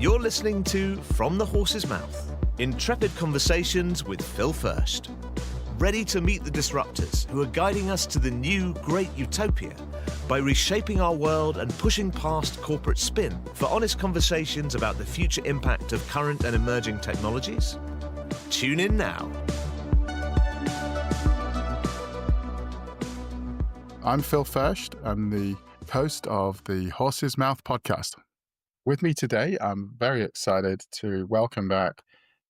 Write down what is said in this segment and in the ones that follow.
You're listening to From the Horse's Mouth, intrepid conversations with Phil Fersht. Ready to meet the disruptors who are guiding us to the new great utopia by reshaping our world and pushing past corporate spin for honest conversations about the future impact of current and emerging technologies? Tune in now. I'm Phil Fersht. I'm the host of the Horse's Mouth podcast. With me today, I'm very excited to welcome back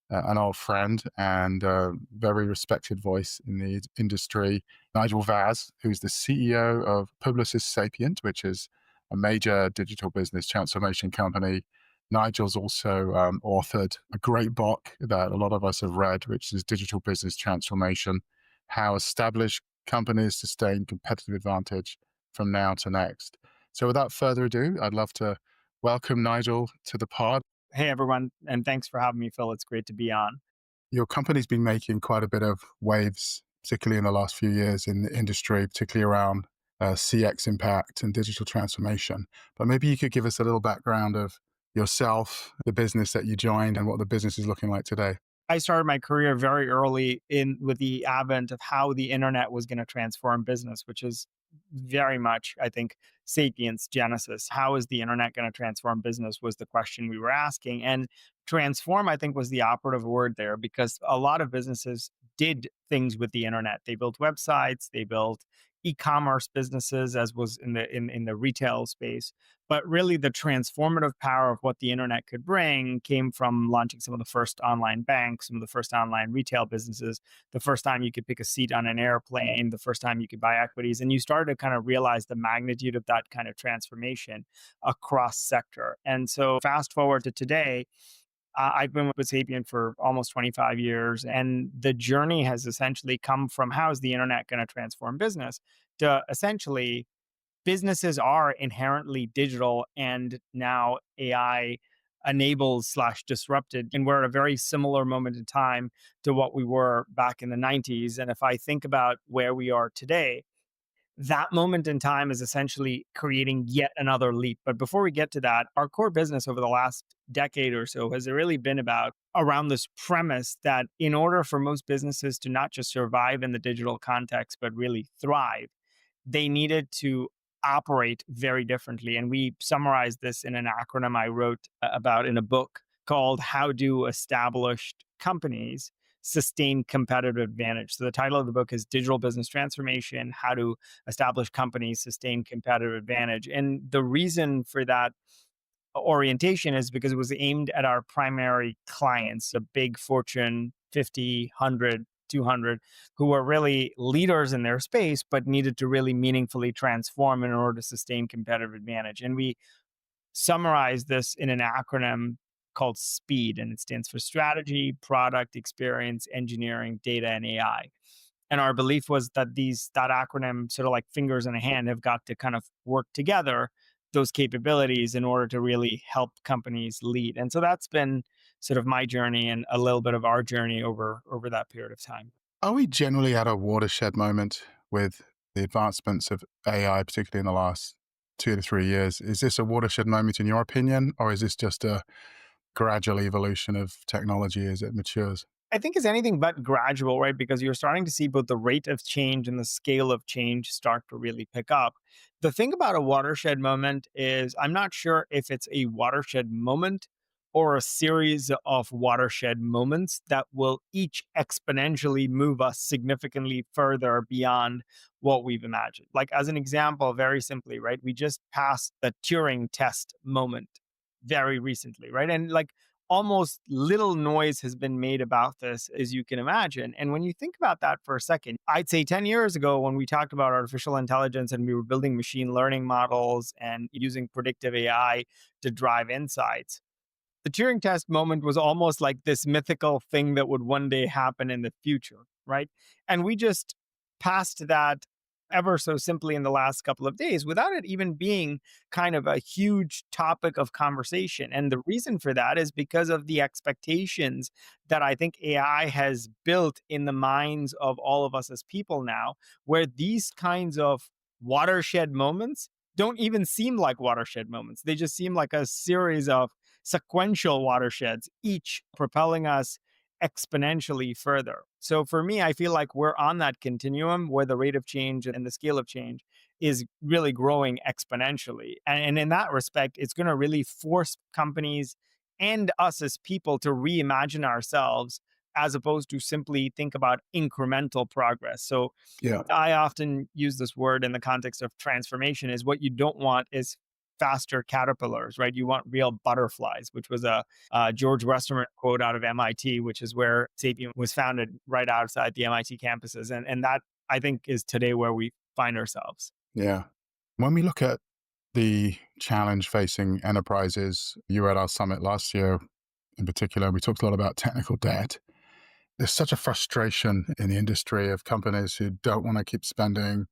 an old friend and a very respected voice in the industry, Nigel Vaz, who's the CEO of Publicis Sapient, which is a major digital business transformation company. Nigel's also authored a great book that a lot of us have read, which is Digital Business Transformation: How Established Companies Sustain Competitive Advantage from Now to Next. So without further ado, I'd love to welcome Nigel to the pod. Hey, everyone, and thanks for having me, Phil. It's great to be on. Your company's been making quite a bit of waves, particularly in the last few years in the industry, particularly around CX impact and digital transformation. But maybe you could give us a little background of yourself, the business that you joined, and what the business is looking like today. I started my career very early with the advent of how the internet was going to transform business, which is very much, I think, Sapient's genesis. How is the internet going to transform business was the question we were asking. And transform, I think, was the operative word there, because a lot of businesses did things with the internet. They built websites, they built e-commerce businesses, as was in the retail space. But really, the transformative power of what the internet could bring came from launching some of the first online banks, some of the first online retail businesses, the first time you could pick a seat on an airplane, the first time you could buy equities. And you started to kind of realize the magnitude of that kind of transformation across sector. And so fast forward to today, I've been with Sapient for almost 25 years, and the journey has essentially come from how is the internet going to transform business to essentially businesses are inherently digital and now AI enabled / disrupted. And we're at a very similar moment in time to what we were back in the 90s. And if I think about where we are today, that moment in time is essentially creating yet another leap. But before we get to that, our core business over the last decade or so has really been about around this premise that in order for most businesses to not just survive in the digital context, but really thrive, they needed to operate very differently. And we summarized this in an acronym I wrote about in a book called How Do Established Companies Sustain Competitive Advantage? So the title of the book is Digital Business Transformation: How Do Established Companies Sustain Competitive Advantage? And the reason for that orientation is because it was aimed at our primary clients, the big Fortune 50, 100, 200, who were really leaders in their space, but needed to really meaningfully transform in order to sustain competitive advantage. And we summarized this in an acronym called SPEED, and it stands for Strategy, Product, Experience, Engineering, Data, and AI. And our belief was that that acronym, sort of like fingers in a hand, have got to kind of work together, those capabilities, in order to really help companies lead. And so that's been sort of my journey and a little bit of our journey over that period of time. Are we generally at a watershed moment with the advancements of AI, particularly in the last 2 to 3 years? Is this a watershed moment in your opinion, or is this just a gradual evolution of technology as it matures? I think it's anything but gradual, right? Because you're starting to see both the rate of change and the scale of change start to really pick up. The thing about a watershed moment is I'm not sure if it's a watershed moment or a series of watershed moments that will each exponentially move us significantly further beyond what we've imagined. Like, as an example, very simply, right? We just passed the Turing test moment very recently, right? And like almost little noise has been made about this, as you can imagine. And when you think about that for a second, I'd say 10 years ago, when we talked about artificial intelligence and we were building machine learning models and using predictive AI to drive insights, the Turing test moment was almost like this mythical thing that would one day happen in the future, right? And we just passed that ever so simply in the last couple of days without it even being kind of a huge topic of conversation. And the reason for that is because of the expectations that I think AI has built in the minds of all of us as people now, where these kinds of watershed moments don't even seem like watershed moments. They just seem like a series of sequential watersheds, each propelling us exponentially further. So for me, I feel like we're on that continuum where the rate of change and the scale of change is really growing exponentially. And in that respect, it's going to really force companies and us as people to reimagine ourselves as opposed to simply think about incremental progress. So Yeah. I often use this word in the context of transformation is what you don't want is faster caterpillars, right? You want real butterflies, which was a George Westerman quote out of MIT, which is where Sapient was founded right outside the MIT campuses. And that I think is today where we find ourselves. Yeah. When we look at the challenge facing enterprises, you were at our summit last year in particular, we talked a lot about technical debt. There's such a frustration in the industry of companies who don't want to keep spending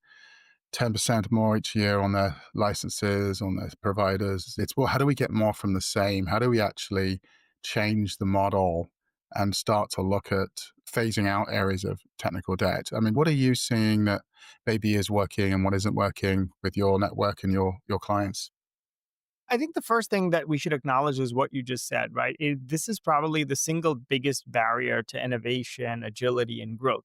10% more each year on their licenses, on their providers. It's, well, how do we get more from the same? How do we actually change the model and start to look at phasing out areas of technical debt? I mean, what are you seeing that maybe is working and what isn't working with your network and your clients? I think the first thing that we should acknowledge is what you just said, right? This is probably the single biggest barrier to innovation, agility, and growth.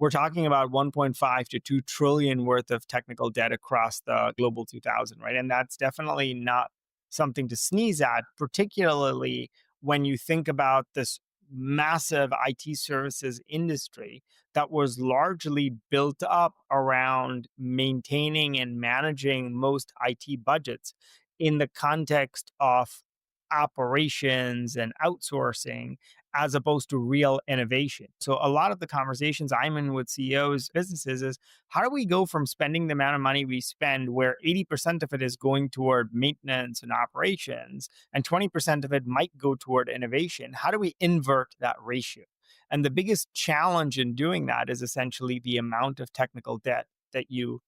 We're talking about 1.5 to 2 trillion worth of technical debt across the global 2000, right? And that's definitely not something to sneeze at, particularly when you think about this massive IT services industry that was largely built up around maintaining and managing most IT budgets in the context of operations and outsourcing as opposed to real innovation. So a lot of the conversations I'm in with CEOs, businesses is how do we go from spending the amount of money we spend where 80% of it is going toward maintenance and operations and 20% of it might go toward innovation? How do we invert that ratio? And the biggest challenge in doing that is essentially the amount of technical debt that you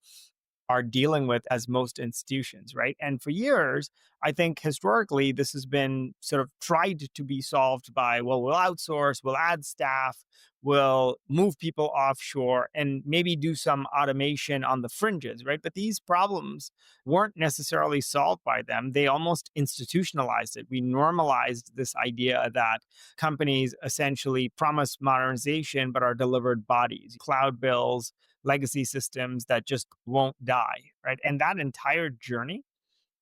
are dealing with as most institutions, right? And for years, I think historically, this has been sort of tried to be solved by, well, we'll outsource, we'll add staff, we'll move people offshore, and maybe do some automation on the fringes, right? But these problems weren't necessarily solved by them. They almost institutionalized it. We normalized this idea that companies essentially promise modernization, but are delivered bodies, cloud bills, legacy systems that just won't die, right? And that entire journey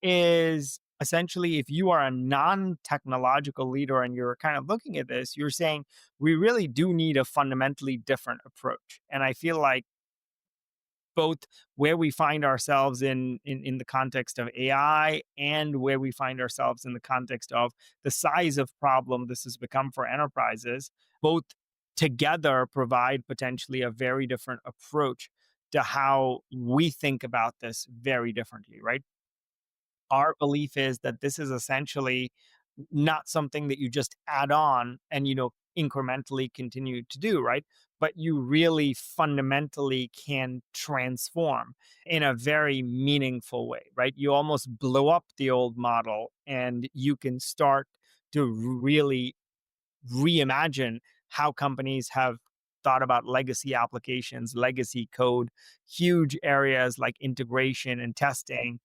is essentially if you are a non-technological leader and you're kind of looking at this, you're saying we really do need a fundamentally different approach. And I feel like both where we find ourselves in the context of AI and where we find ourselves in the context of the size of problem this has become for enterprises, both together provide potentially a very different approach to how we think about this very differently, right? Our belief is that this is essentially not something that you just add on and incrementally continue to do, right? But you really fundamentally can transform in a very meaningful way, right? You almost blow up the old model and you can start to really reimagine how companies have thought about legacy applications, legacy code, huge areas like integration and testing,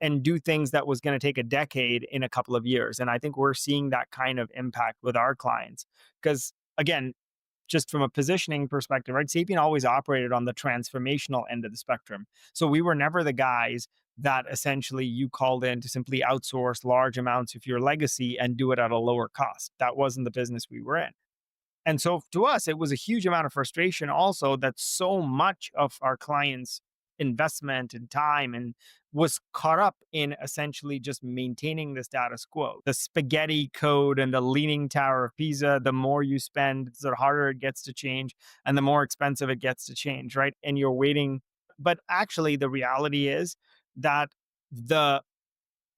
and do things that was going to take a decade in a couple of years. And I think we're seeing that kind of impact with our clients. Because again, just from a positioning perspective, right? Sapient always operated on the transformational end of the spectrum. So we were never the guys that essentially you called in to simply outsource large amounts of your legacy and do it at a lower cost. That wasn't the business we were in. And so to us, it was a huge amount of frustration also that so much of our clients' investment and time and was caught up in essentially just maintaining the status quo. The spaghetti code and the leaning tower of Pisa, the more you spend, the harder it gets to change and the more expensive it gets to change, right? And you're waiting. But actually, the reality is that the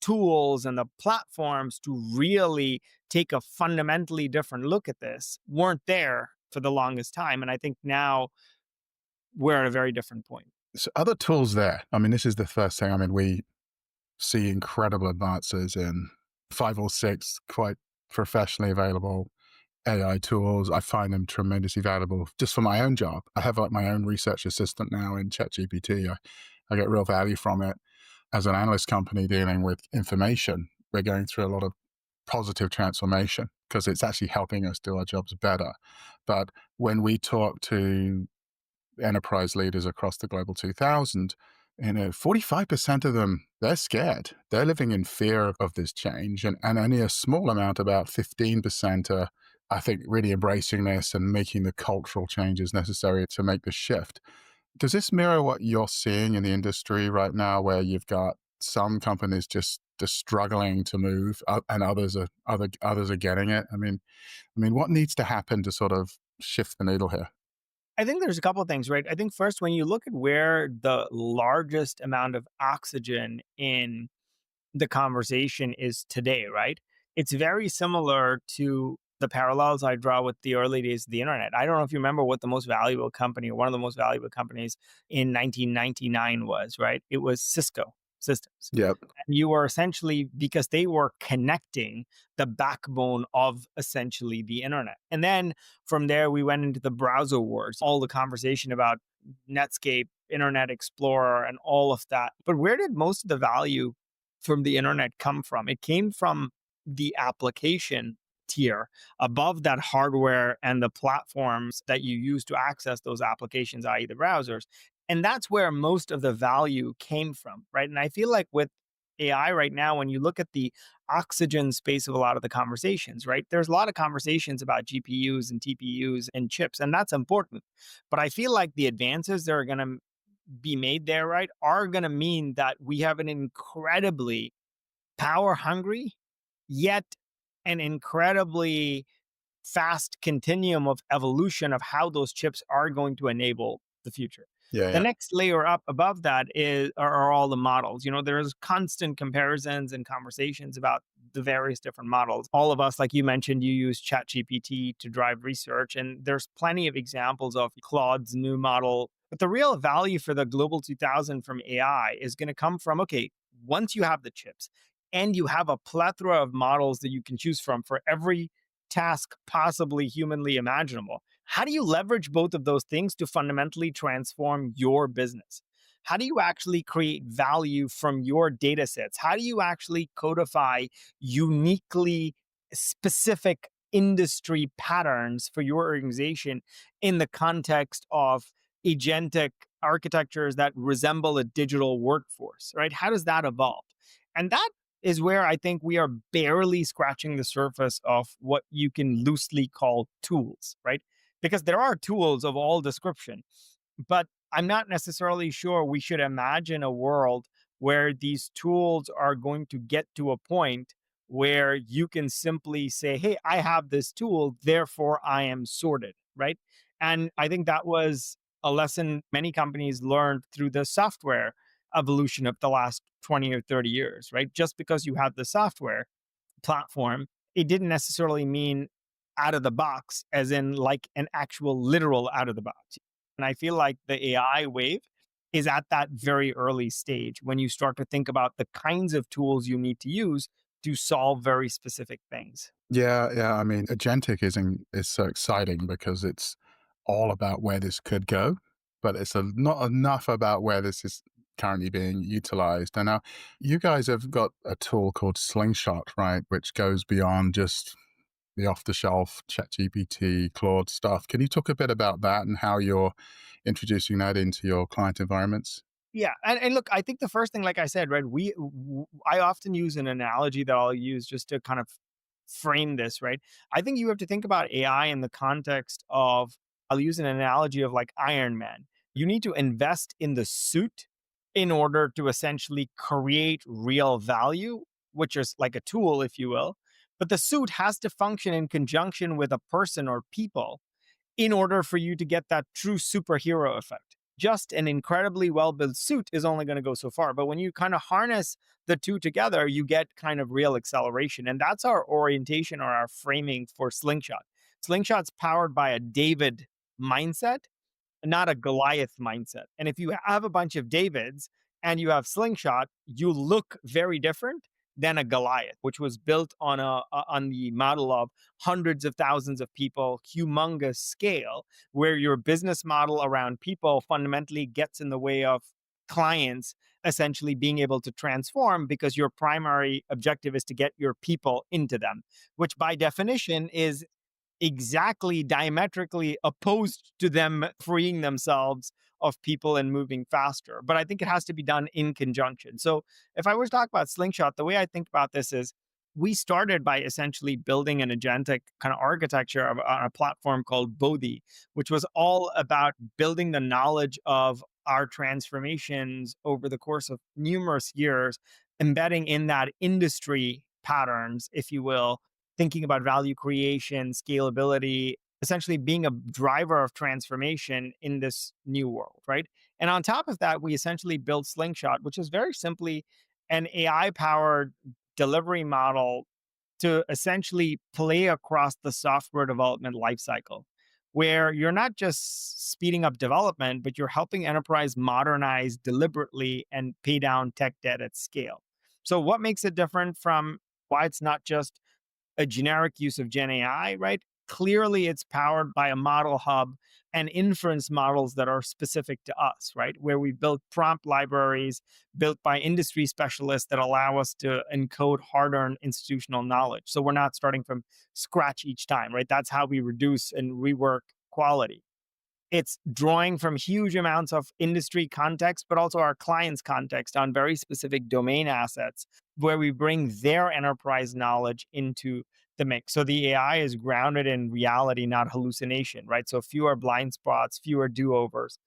tools and the platforms to really take a fundamentally different look at this weren't there for the longest time. And I think now we're at a very different point. So other tools there. I mean, this is the first thing. I mean, we see incredible advances in 5 or 6 quite professionally available AI tools. I find them tremendously valuable just for my own job. I have like my own research assistant now in ChatGPT. I get real value from it. As an analyst company dealing with information, we're going through a lot of positive transformation because it's actually helping us do our jobs better. But when we talk to enterprise leaders across the Global 2000, 45% of them, they're scared. They're living in fear of this change. And only a small amount, about 15%, are, I think, really embracing this and making the cultural changes necessary to make the shift. Does this mirror what you're seeing in the industry right now, where you've got some companies just struggling to move, and others are getting it? I mean, what needs to happen to sort of shift the needle here? I think there's a couple of things, right? I think first, when you look at where the largest amount of oxygen in the conversation is today, right? It's very similar to the parallels I draw with the early days of the internet. I don't know if you remember what the most valuable company, or one of the most valuable companies in 1999 was, right? It was Cisco Systems. Yep. And you were essentially, because they were connecting the backbone of essentially the internet. And then from there, we went into the browser wars, all the conversation about Netscape, Internet Explorer, and all of that. But where did most of the value from the internet come from? It came from the application tier above that hardware and the platforms that you use to access those applications, i.e., the browsers. And that's where most of the value came from, right? And I feel like with AI right now, when you look at the oxygen space of a lot of the conversations, right? There's a lot of conversations about GPUs and TPUs and chips, and that's important. But I feel like the advances that are going to be made there, right, are going to mean that we have an incredibly power hungry, yet an incredibly fast continuum of evolution of how those chips are going to enable the future. Yeah, The yeah. next layer up above that are all the models. There's constant comparisons and conversations about the various different models. All of us, like you mentioned, you use ChatGPT to drive research, and there's plenty of examples of Claude's new model. But the real value for the Global 2000 from AI is going to come from, okay, once you have the chips and you have a plethora of models that you can choose from for every task possibly humanly imaginable, how do you leverage both of those things to fundamentally transform your business? How do you actually create value from your data sets? How do you actually codify uniquely specific industry patterns for your organization in the context of agentic architectures that resemble a digital workforce, right? How does that evolve? And that is where I think we are barely scratching the surface of what you can loosely call tools, right? Because there are tools of all description, but I'm not necessarily sure we should imagine a world where these tools are going to get to a point where you can simply say, hey, I have this tool, therefore I am sorted, right? And I think that was a lesson many companies learned through the software evolution of the last 20 or 30 years, right? Just because you have the software platform, it didn't necessarily mean out of the box, as in like an actual literal out of the box. And I feel like the AI wave is at that very early stage when you start to think about the kinds of tools you need to use to solve very specific things. Yeah, yeah. I mean, Agentic is so exciting because it's all about where this could go, but it's not enough about where this is currently being utilized. And now you guys have got a tool called Slingshot, right, which goes beyond just the off-the-shelf ChatGPT, Claude stuff. Can you talk a bit about that and how you're introducing that into your client environments? Yeah, and look, I think the first thing, like I said, right, I often use an analogy that I'll use just to kind of frame this, right? I think you have to think about AI in the context of, I'll use an analogy of like Iron Man. You need to invest in the suit in order to essentially create real value, which is like a tool, if you will. But the suit has to function in conjunction with a person or people in order for you to get that true superhero effect. Just an incredibly well built suit is only going to go so far. But when you kind of harness the two together, you get kind of real acceleration. And that's our orientation or our framing for Slingshot. Slingshot's powered by a David mindset. not a Goliath mindset. And if you have a bunch of Davids and you have Slingshot, you look very different than a Goliath, which was built on on the model of hundreds of thousands of people, humongous scale, where your business model around people fundamentally gets in the way of clients essentially being able to transform because your primary objective is to get your people into them, which by definition is exactly diametrically opposed to them freeing themselves of people and moving faster. But I think it has to be done in conjunction. So if I were to talk about Slingshot, the way I think about this is we started by essentially building an agentic kind of architecture on a platform called Bodhi, which was all about building the knowledge of our transformations over the course of numerous years, embedding in that industry patterns, if you will, thinking about value creation, scalability, essentially being a driver of transformation in this new world, right? And on top of that, we essentially built Slingshot, which is very simply an AI powered delivery model to essentially play across the software development lifecycle, where you're not just speeding up development, but you're helping enterprise modernize deliberately and pay down tech debt at scale. So, what makes it different from why it's not just a generic use of Gen AI, right? Clearly, it's powered by a model hub and inference models that are specific to us, right? Where we built prompt libraries built by industry specialists that allow us to encode hard earned institutional knowledge. So we're not starting from scratch each time, right? That's how we reduce and rework quality. It's drawing from huge amounts of industry context, but also our clients' context on very specific domain assets where we bring their enterprise knowledge into the mix. So the AI is grounded in reality, not hallucination, right? So fewer blind spots, fewer do-overs.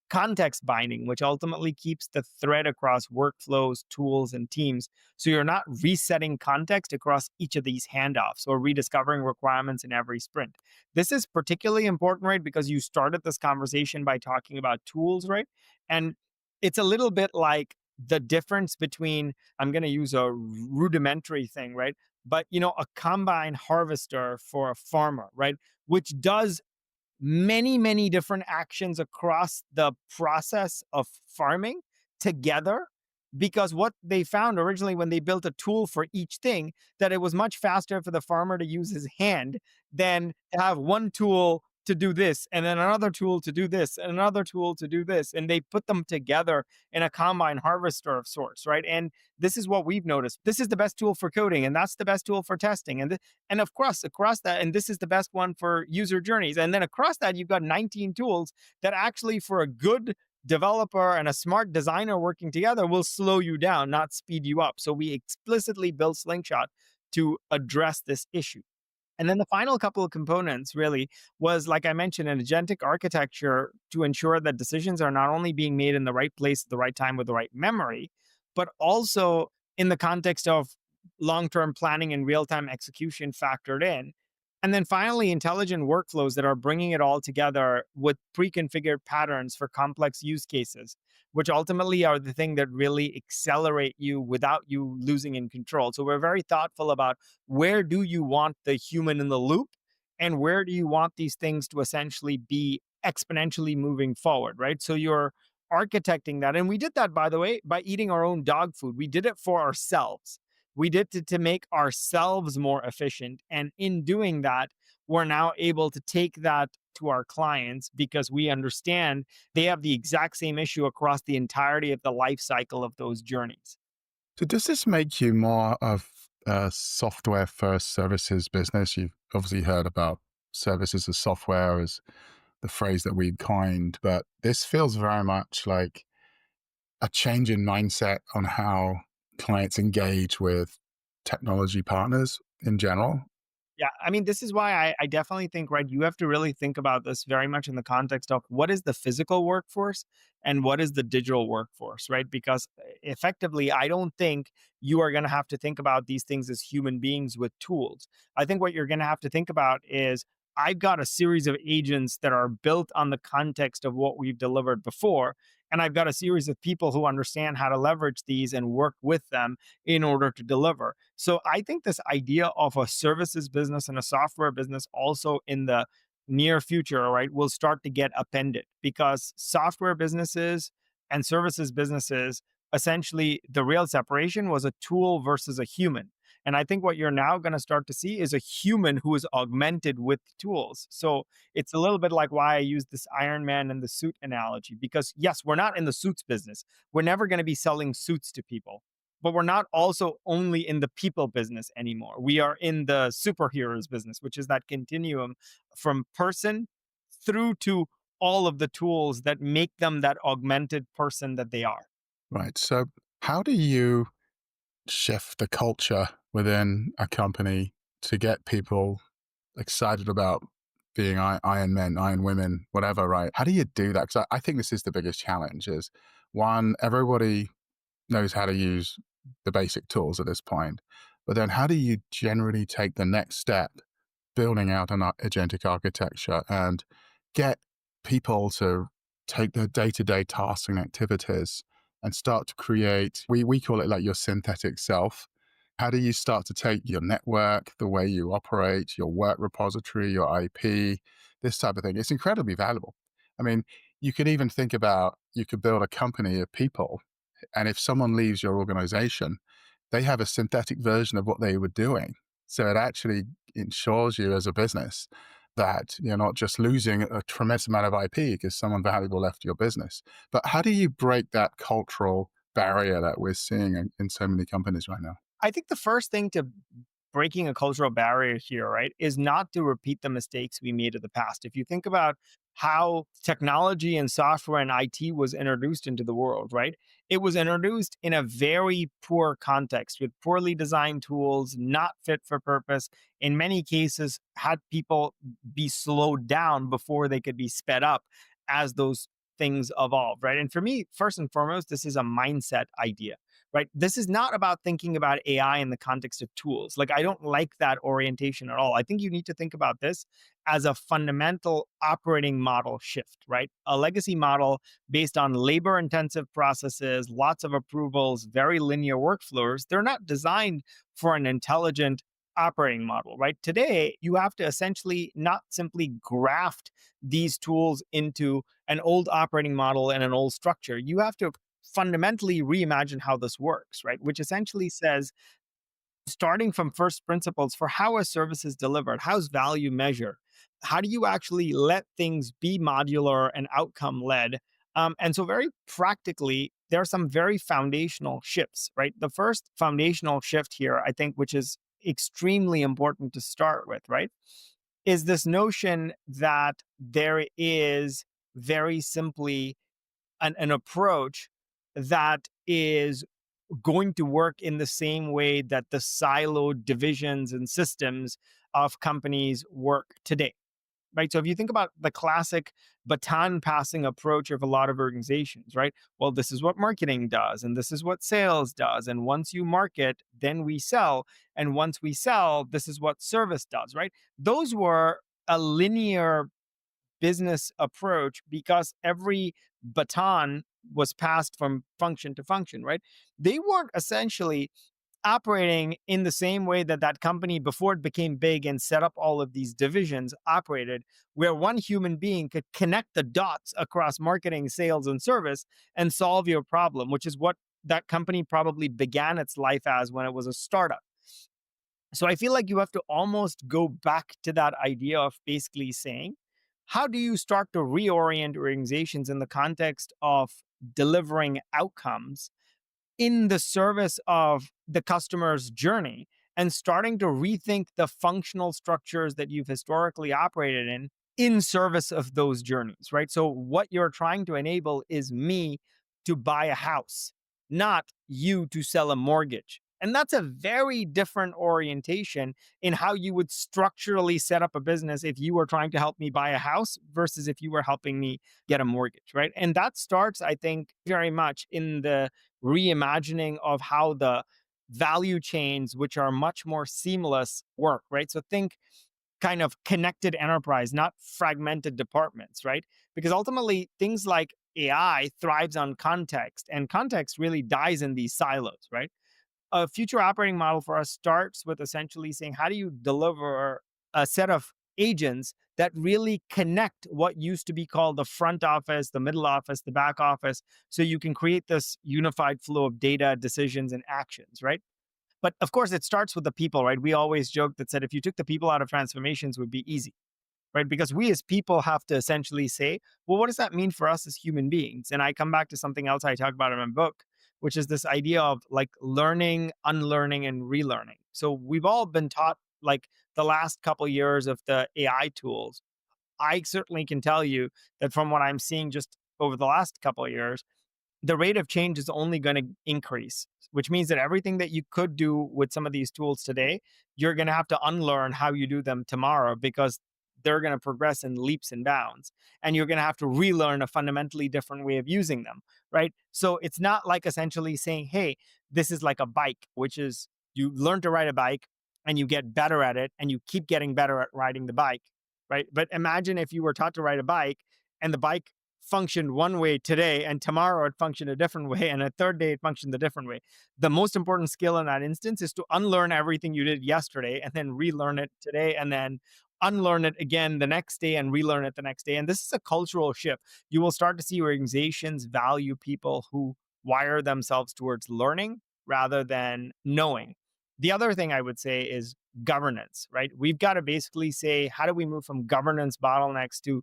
Context binding, which ultimately keeps the thread across workflows, tools, and teams. So you're not resetting context across each of these handoffs or rediscovering requirements in every sprint. This is particularly important, right? Because you started this conversation by talking about tools, right? And it's a little bit like the difference between, I'm going to use a rudimentary thing, right? But, a combine harvester for a farmer, right? Which does many, many different actions across the process of farming together. Because what they found originally when they built a tool for each thing, that it was much faster for the farmer to use his hand than to have one tool to do this, and then another tool to do this, and another tool to do this. And they put them together in a combine harvester of sorts, right? And this is what we've noticed. This is the best tool for coding, and that's the best tool for testing. And of course, across that, and this is the best one for user journeys. And then across that, you've got 19 tools that actually, for a good developer and a smart designer working together, will slow you down, not speed you up. So we explicitly built Slingshot to address this issue. And then the final couple of components really was, like I mentioned, an agentic architecture to ensure that decisions are not only being made in the right place at the right time with the right memory, but also in the context of long-term planning and real-time execution factored in. And then finally, intelligent workflows that are bringing it all together with pre-configured patterns for complex use cases, which ultimately are the thing that really accelerate you without you losing in control. So we're very thoughtful about where do you want the human in the loop and where do you want these things to essentially be exponentially moving forward, right? So you're architecting that. And we did that, by the way, by eating our own dog food. We did it for ourselves. We did it to make ourselves more efficient. And in doing that, we're now able to take that to our clients because we understand they have the exact same issue across the entirety of the life cycle of those journeys. So does this make you more of a software first services business? You've obviously heard about services as software as the phrase that we coined, but this feels very much like a change in mindset on how clients engage with technology partners in general. Yeah, I mean, this is why I definitely think, right, you have to really think about this very much in the context of what is the physical workforce and what is the digital workforce, right? Because effectively, I don't think you are going to have to think about these things as human beings with tools. I think what you're going to have to think about is I've got a series of agents that are built on the context of what we've delivered before. And I've got a series of people who understand how to leverage these and work with them in order to deliver. So I think this idea of a services business and a software business also in the near future, right, will start to get appended because software businesses and services businesses, essentially, the real separation was a tool versus a human. And I think what you're now going to start to see is a human who is augmented with tools. So it's a little bit like why I use this Iron Man and the suit analogy, because yes, we're not in the suits business. We're never going to be selling suits to people, but we're not also only in the people business anymore. We are in the superheroes business, which is that continuum from person through to all of the tools that make them that augmented person that they are. Right. So, how do you shift the culture within a company to get people excited about being Iron Men, Iron Women, whatever, right? How do you do that? Because I think this is the biggest challenge is one, everybody knows how to use the basic tools at this point, but then how do you generally take the next step, building out an agentic architecture and get people to take their day-to-day tasks and activities and start to create, we call it like your synthetic self. How do you start to take your network, the way you operate, your work repository, your IP, this type of thing? It's incredibly valuable. I mean, you could even think about, you could build a company of people, and if someone leaves your organization, they have a synthetic version of what they were doing. So it actually ensures you as a business that you're not just losing a tremendous amount of IP because someone valuable left your business. But how do you break that cultural barrier that we're seeing in so many companies right now? I think the first thing to breaking a cultural barrier here, right, is not to repeat the mistakes we made in the past. If you think about how technology and software and IT was introduced into the world, right, it was introduced in a very poor context with poorly designed tools, not fit for purpose. In many cases, had people be slowed down before they could be sped up as those things evolved, right? And for me, first and foremost, this is a mindset idea, right? This is not about thinking about AI in the context of tools. Like, I don't like that orientation at all. I think you need to think about this as a fundamental operating model shift, right? A legacy model based on labor intensive processes, lots of approvals, very linear workflows. They're not designed for an intelligent operating model, right? Today, you have to essentially not simply graft these tools into an old operating model and an old structure. You have to fundamentally reimagine how this works, right? Which essentially says, starting from first principles for how a service is delivered, how's value measured, how do you actually let things be modular and outcome led? And so, very practically, there are some very foundational shifts, right? The first foundational shift here, I think, which is extremely important to start with, right, is this notion that there is very simply an approach that is going to work in the same way that the siloed divisions and systems of companies work today, right? So if you think about the classic baton passing approach of a lot of organizations, right? Well, this is what marketing does, and this is what sales does. And once you market, then we sell. And once we sell, this is what service does, right? Those were a linear business approach because every baton was passed from function to function, right? They weren't essentially operating in the same way that that company before it became big and set up all of these divisions operated, where one human being could connect the dots across marketing, sales, and service and solve your problem, which is what that company probably began its life as when it was a startup. So I feel like you have to almost go back to that idea of basically saying, how do you start to reorient organizations in the context of delivering outcomes in the service of the customer's journey, and starting to rethink the functional structures that you've historically operated in service of those journeys, right? So what you're trying to enable is me to buy a house, not you to sell a mortgage. And that's a very different orientation in how you would structurally set up a business if you were trying to help me buy a house versus if you were helping me get a mortgage, right? And that starts, I think, very much in the reimagining of how the value chains, which are much more seamless, work, right? So think kind of connected enterprise, not fragmented departments, right? Because ultimately, things like AI thrives on context, and context really dies in these silos, right? A future operating model for us starts with essentially saying, how do you deliver a set of agents that really connect what used to be called the front office, the middle office, the back office, so you can create this unified flow of data, decisions, and actions, right? But of course, it starts with the people, right? We always joke that said if you took the people out of transformations, it would be easy, right? Because we as people have to essentially say, well, what does that mean for us as human beings? And I come back to something else I talk about in my book, which is this idea of like learning, unlearning, and relearning. So we've all been taught like the last couple of years of the AI tools. I certainly can tell you that from what I'm seeing just over the last couple of years, the rate of change is only going to increase, which means that everything that you could do with some of these tools today, you're going to have to unlearn how you do them tomorrow because they're going to progress in leaps and bounds. And you're going to have to relearn a fundamentally different way of using them, right? So it's not like essentially saying, hey, this is like a bike, which is you learn to ride a bike and you get better at it and you keep getting better at riding the bike, right? But imagine if you were taught to ride a bike and the bike functioned one way today and tomorrow it functioned a different way and a third day it functioned a different way. The most important skill in that instance is to unlearn everything you did yesterday and then relearn it today and then unlearn it again the next day and relearn it the next day. And this is a cultural shift. You will start to see organizations value people who wire themselves towards learning rather than knowing. The other thing I would say is governance, right? We've got to basically say, how do we move from governance bottlenecks to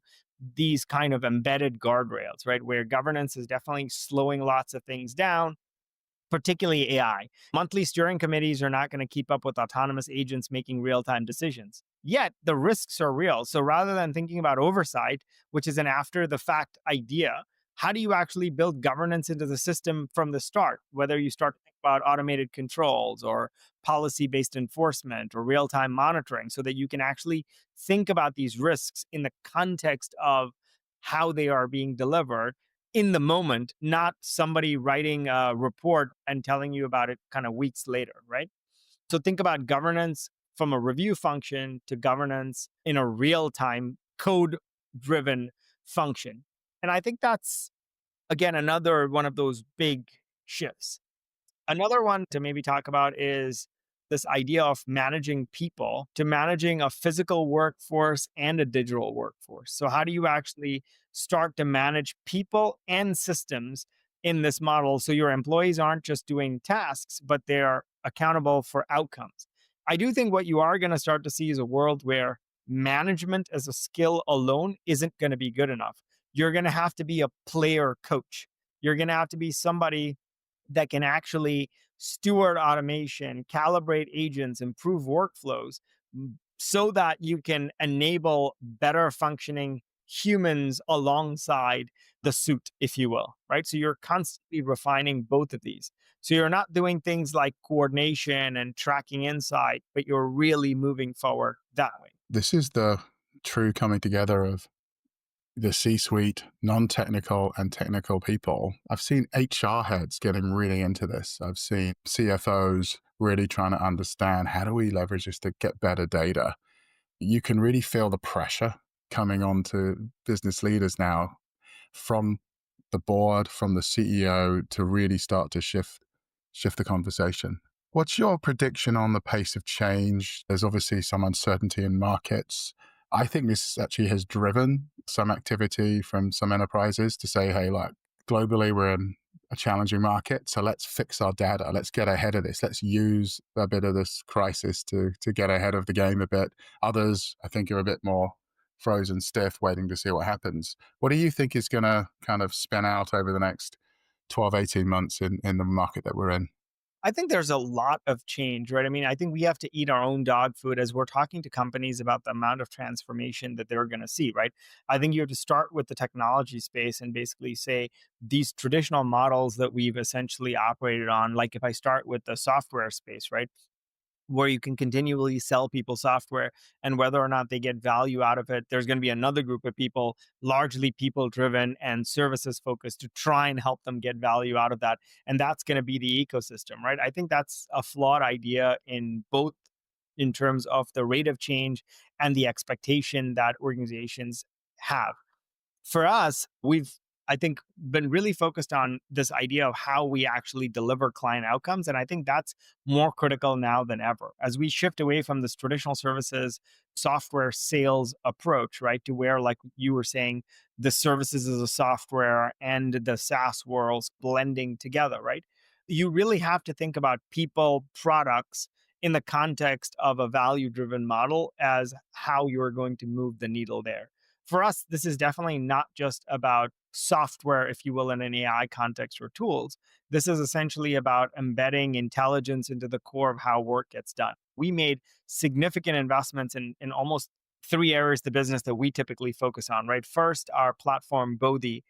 these kind of embedded guardrails, right? Where governance is definitely slowing lots of things down, particularly AI. Monthly steering committees are not going to keep up with autonomous agents making real-time decisions. Yet the risks are real. So rather than thinking about oversight, which is an after the fact idea, how do you actually build governance into the system from the start? Whether you start to think about automated controls or policy-based enforcement or real-time monitoring so that you can actually think about these risks in the context of how they are being delivered in the moment, not somebody writing a report and telling you about it kind of weeks later, right? So think about governance from a review function to governance in a real-time code-driven function. And I think that's, again, another one of those big shifts. Another one to maybe talk about is this idea of managing people to managing a physical workforce and a digital workforce. So how do you actually start to manage people and systems in this model so your employees aren't just doing tasks, but they're accountable for outcomes? I do think what you are going to start to see is a world where management as a skill alone isn't going to be good enough. You're going to have to be a player coach. You're going to have to be somebody that can actually steward automation, calibrate agents, improve workflows so that you can enable better functioning humans alongside the suit, if you will, right? So you're constantly refining both of these. So you're not doing things like coordination and tracking insight, but you're really moving forward that way. This is the true coming together of the C-suite, non-technical and technical people. I've seen HR heads getting really into this. I've seen CFOs really trying to understand how do we leverage this to get better data. You can really feel the pressure coming on to business leaders now from the board, from the CEO to really start to shift the conversation. What's your prediction on the pace of change? There's obviously some uncertainty in markets. I think this actually has driven some activity from some enterprises to say, hey, look, globally, we're in a challenging market. So let's fix our data. Let's get ahead of this. Let's use a bit of this crisis to get ahead of the game a bit. Others, I think, are a bit more frozen stiff, waiting to see what happens. What do you think is going to kind of spin out over the next 12, 18 months in the market that we're in? I think there's a lot of change, right? I mean, I think we have to eat our own dog food as we're talking to companies about the amount of transformation that they're going to see, right? I think you have to start with the technology space and basically say these traditional models that we've essentially operated on, like if I start with the software space, right? Where you can continually sell people software and whether or not they get value out of it, there's going to be another group of people, largely people driven and services focused, to try and help them get value out of that. And that's going to be the ecosystem, right? I think that's a flawed idea in both in terms of the rate of change and the expectation that organizations have. For us, we've I think, been really focused on this idea of how we actually deliver client outcomes. And I think that's more critical now than ever as we shift away from this traditional services software sales approach, right? To where, like you were saying, the services as a software and the SaaS worlds blending together, right? You really have to think about people, products in the context of a value driven model as how you're going to move the needle there. For us, this is definitely not just about software, if you will, in an AI context or tools. This is essentially about embedding intelligence into the core of how work gets done. We made significant investments in almost three areas of the business that we typically focus on, right? First, our platform, Bodhi,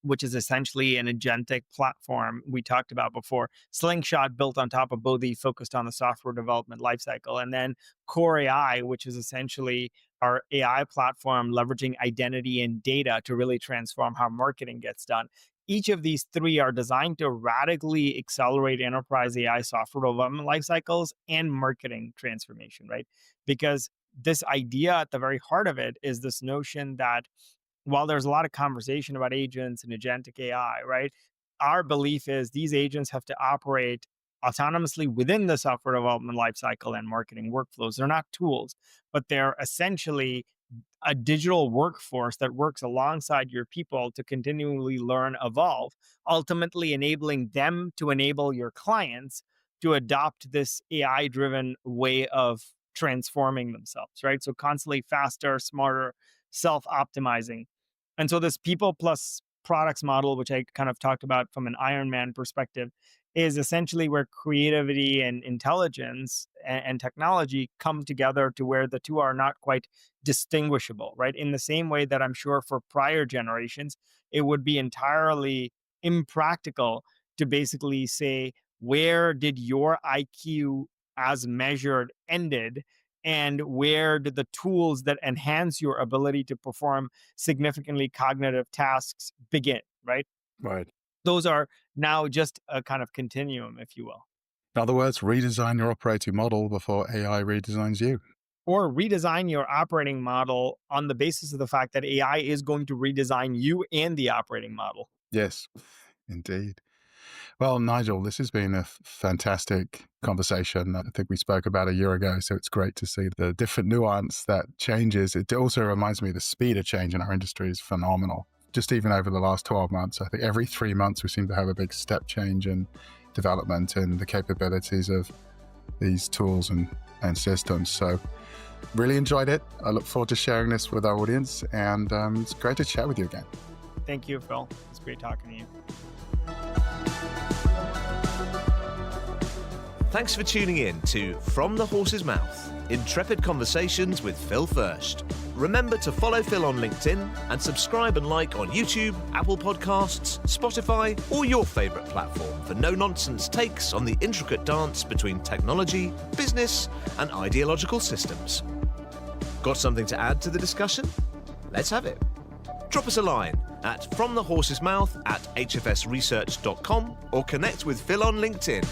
which is essentially an agentic platform we talked about before. Slingshot built on top of Bodhi, focused on the software development lifecycle. And then Core AI, which is essentially our AI platform leveraging identity and data to really transform how marketing gets done. Each of these three are designed to radically accelerate enterprise AI software development lifecycles and marketing transformation, right? Because this idea at the very heart of it is this notion that while there's a lot of conversation about agents and agentic AI, right? Our belief is these agents have to operate autonomously within the software development lifecycle and marketing workflows. They're not tools, but they're essentially a digital workforce that works alongside your people to continually learn, evolve, ultimately enabling them to enable your clients to adopt this AI-driven way of transforming themselves, right? So constantly faster, smarter, self-optimizing. And so this people plus products model, which I kind of talked about from an Iron Man perspective, is essentially where creativity and intelligence and technology come together to where the two are not quite distinguishable, right? In the same way that I'm sure for prior generations, it would be entirely impractical to basically say, where did your IQ as measured ended? And where did the tools that enhance your ability to perform significantly cognitive tasks begin, right? Right. Those are now just a kind of continuum, if you will. In other words, redesign your operating model before AI redesigns you. Or redesign your operating model on the basis of the fact that AI is going to redesign you and the operating model. Yes, indeed. Well, Nigel, this has been a fantastic conversation. I think we spoke about a year ago, so it's great to see the different nuance that changes. It also reminds me the speed of change in our industry is phenomenal. Just even over the last 12 months, I think every 3 months we seem to have a big step change in development and the capabilities of these tools and systems. So really enjoyed it. I look forward to sharing this with our audience, and it's great to chat with you again. Thank you, Phil. It's great talking to you. Thanks for tuning in to From the Horse's Mouth, Intrepid Conversations with Phil Fersht. Remember to follow Phil on LinkedIn and subscribe and like on YouTube, Apple Podcasts, Spotify, or your favorite platform for no-nonsense takes on the intricate dance between technology, business, and ideological systems. Got something to add to the discussion? Let's have it. Drop us a line at fromthehorsesmouth@hfsresearch.com or connect with Phil on LinkedIn.